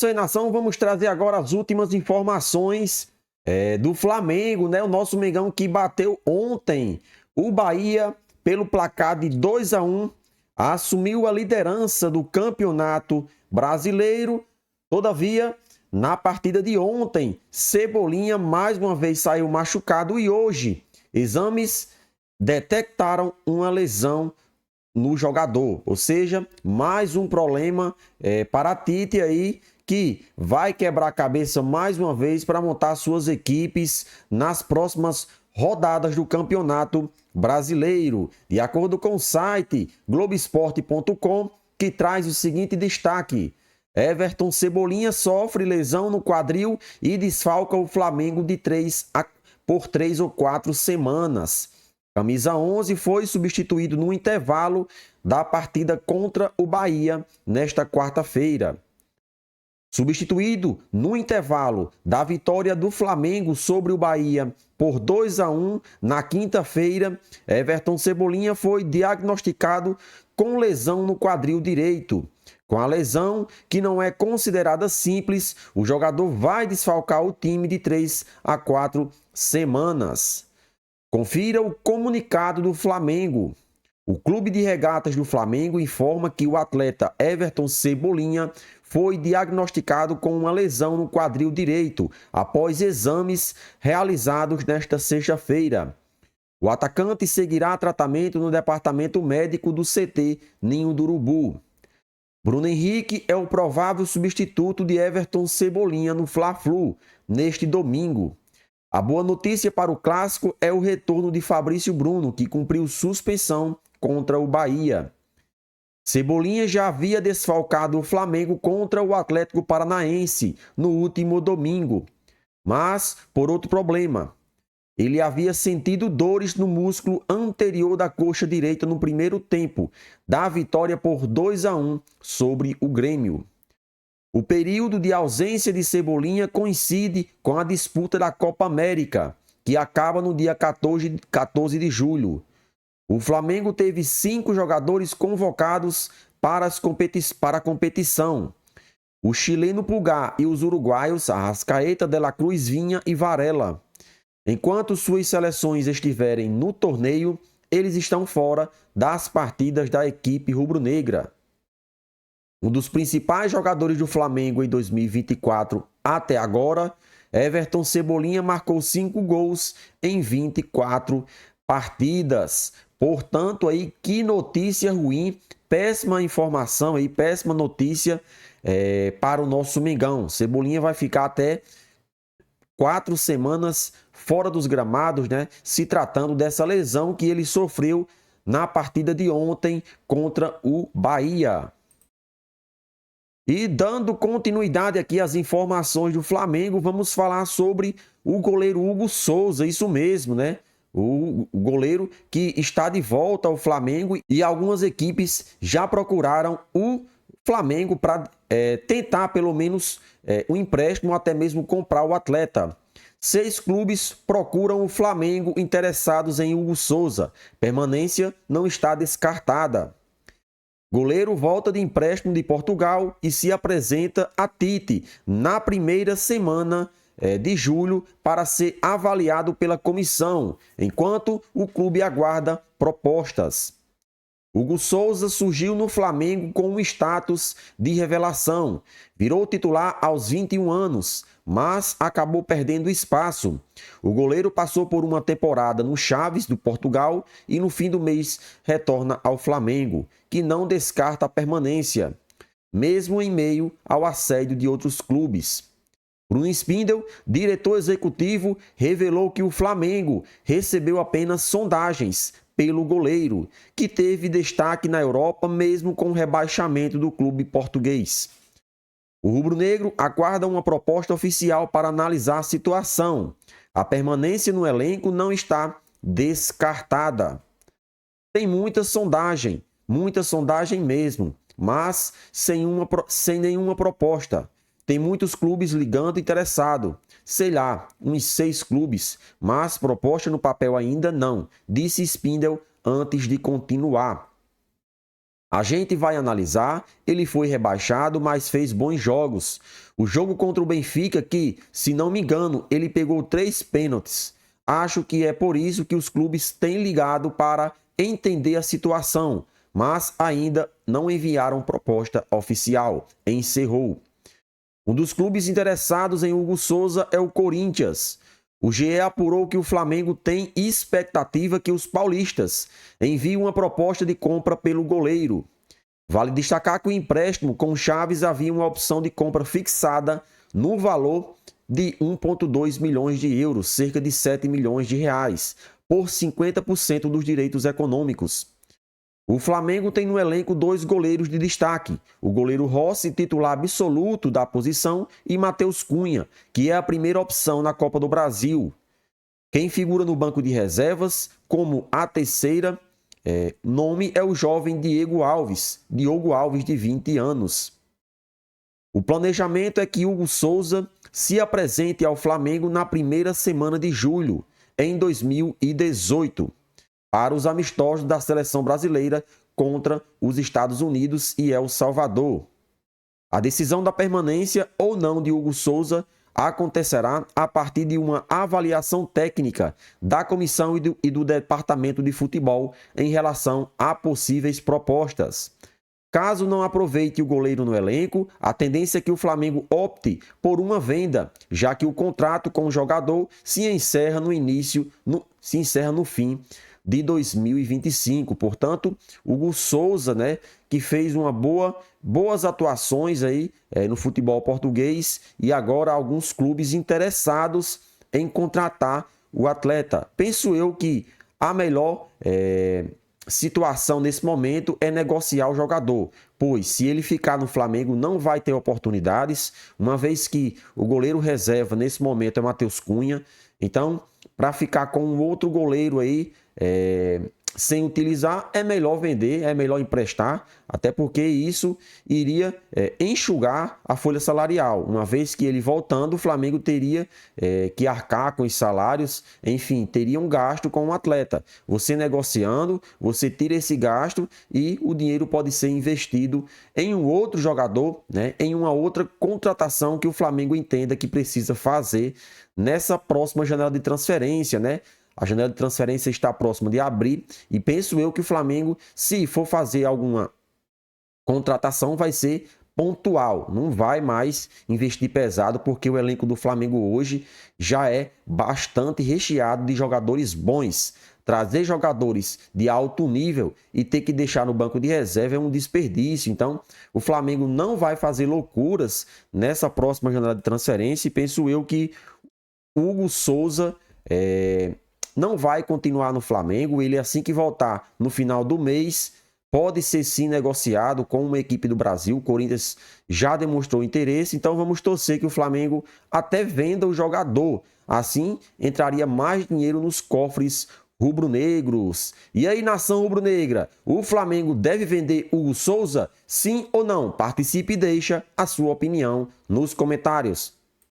Sem nação, vamos trazer agora as últimas informações do Flamengo, né? O nosso Mengão que bateu ontem o Bahia pelo placar de 2-1, assumiu a liderança do Campeonato Brasileiro. Todavia, na partida de ontem, Cebolinha mais uma vez saiu machucado e hoje exames detectaram uma lesão no jogador, ou seja, mais um problema para Tite aí, que vai quebrar a cabeça mais uma vez para montar suas equipes nas próximas rodadas do Campeonato Brasileiro. De acordo com o site Globoesporte.com, que traz o seguinte destaque: Everton Cebolinha sofre lesão no quadril e desfalca o Flamengo por 3 ou 4 semanas. Camisa 11 foi substituído no intervalo da partida contra o Bahia nesta quarta-feira. Substituído no intervalo da vitória do Flamengo sobre o Bahia por 2-1 na quinta-feira, Everton Cebolinha foi diagnosticado com lesão no quadril direito. Com a lesão, que não é considerada simples, o jogador vai desfalcar o time de 3 a 4 semanas. Confira o comunicado do Flamengo. O Clube de Regatas do Flamengo informa que o atleta Everton Cebolinha foi diagnosticado com uma lesão no quadril direito após exames realizados nesta sexta-feira. O atacante seguirá tratamento no departamento médico do CT Ninho do Urubu. Bruno Henrique é o provável substituto de Everton Cebolinha no Fla-Flu neste domingo. A boa notícia para o clássico é o retorno de Fabrício Bruno, que cumpriu suspensão contra o Bahia. Cebolinha já havia desfalcado o Flamengo contra o Atlético Paranaense no último domingo, mas por outro problema. Ele havia sentido dores no músculo anterior da coxa direita no primeiro tempo da vitória por 2-1 sobre o Grêmio. O período de ausência de Cebolinha coincide com a disputa da Copa América, que acaba no dia 14 de julho. O Flamengo teve 5 jogadores convocados para a competição. O chileno Pulgar e os uruguaios Arrascaeta, De La Cruz, Vinha e Varela. Enquanto suas seleções estiverem no torneio, eles estão fora das partidas da equipe rubro-negra. Um dos principais jogadores do Flamengo em 2024 até agora, Everton Cebolinha marcou 5 gols em 24 partidas. Portanto, aí, que notícia ruim, péssima informação, aí, péssima notícia para o nosso Mengão. Cebolinha vai ficar até 4 semanas fora dos gramados, né? Se tratando dessa lesão que ele sofreu na partida de ontem contra o Bahia. E dando continuidade aqui às informações do Flamengo, vamos falar sobre o goleiro Hugo Souza, isso mesmo, né? O goleiro que está de volta ao Flamengo e algumas equipes já procuraram o Flamengo para tentar pelo menos um empréstimo ou até mesmo comprar o atleta. 6 clubes procuram o Flamengo interessados em Hugo Souza. Permanência não está descartada. Goleiro volta de empréstimo de Portugal e se apresenta a Tite na primeira semana de julho para ser avaliado pela comissão, enquanto o clube aguarda propostas. Hugo Souza surgiu no Flamengo com um status de revelação, virou titular aos 21 anos, mas acabou perdendo espaço. O goleiro passou por uma temporada no Chaves do Portugal e no fim do mês retorna ao Flamengo, que não descarta a permanência, mesmo em meio ao assédio de outros clubes. Bruno Spindel, diretor executivo, revelou que o Flamengo recebeu apenas sondagens pelo goleiro, que teve destaque na Europa mesmo com o rebaixamento do clube português. O rubro-negro aguarda uma proposta oficial para analisar a situação. A permanência no elenco não está descartada. Tem muita sondagem mesmo, mas sem nenhuma proposta. Tem muitos clubes ligando interessado, sei lá, uns 6 clubes, mas proposta no papel ainda não, disse Spindel antes de continuar. A gente vai analisar, ele foi rebaixado, mas fez bons jogos. O jogo contra o Benfica, que, se não me engano, ele pegou 3 pênaltis. Acho que é por isso que os clubes têm ligado para entender a situação, mas ainda não enviaram proposta oficial. Encerrou. Um dos clubes interessados em Hugo Souza é o Corinthians. O GE apurou que o Flamengo tem expectativa que os paulistas enviem uma proposta de compra pelo goleiro. Vale destacar que o empréstimo com Chaves havia uma opção de compra fixada no valor de 1,2 milhões de euros, cerca de 7 milhões de reais, por 50% dos direitos econômicos. O Flamengo tem no elenco 2 goleiros de destaque, o goleiro Rossi, titular absoluto da posição, e Matheus Cunha, que é a primeira opção na Copa do Brasil. Quem figura no banco de reservas como a terceira nome é o jovem Diogo Alves, de 20 anos. O planejamento é que Hugo Souza se apresente ao Flamengo na primeira semana de julho, em 2018, para os amistosos da seleção brasileira contra os Estados Unidos e El Salvador. A decisão da permanência ou não de Hugo Souza acontecerá a partir de uma avaliação técnica da comissão e do departamento de futebol em relação a possíveis propostas. Caso não aproveite o goleiro no elenco, a tendência é que o Flamengo opte por uma venda, já que o contrato com o jogador se encerra no fim de 2025. Portanto, Hugo Souza, que fez boas atuações aí no futebol português, e agora alguns clubes interessados em contratar o atleta. Penso eu que a melhor situação nesse momento é negociar o jogador, pois se ele ficar no Flamengo não vai ter oportunidades, uma vez que o goleiro reserva nesse momento é Matheus Cunha. Então, para ficar com um outro goleiro aí sem utilizar, é melhor vender, é melhor emprestar, até porque isso iria enxugar a folha salarial. Uma vez que ele voltando, o Flamengo teria que arcar com os salários, enfim, teria um gasto com o atleta. Você negociando, você tira esse gasto e o dinheiro pode ser investido em um outro jogador, em uma outra contratação que o Flamengo entenda que precisa fazer nessa próxima janela de transferência, A janela de transferência está próxima de abrir e penso eu que o Flamengo, se for fazer alguma contratação, vai ser pontual, não vai mais investir pesado, porque o elenco do Flamengo hoje já é bastante recheado de jogadores bons. Trazer jogadores de alto nível e ter que deixar no banco de reserva é um desperdício. Então, o Flamengo não vai fazer loucuras nessa próxima janela de transferência e penso eu que Hugo Souza não vai continuar no Flamengo. Ele, assim que voltar no final do mês, pode ser sim negociado com uma equipe do Brasil. O Corinthians já demonstrou interesse, então vamos torcer que o Flamengo até venda o jogador. Assim, entraria mais dinheiro nos cofres rubro-negros. E aí, nação rubro-negra, o Flamengo deve vender Hugo Souza? Sim ou não? Participe e deixa a sua opinião nos comentários.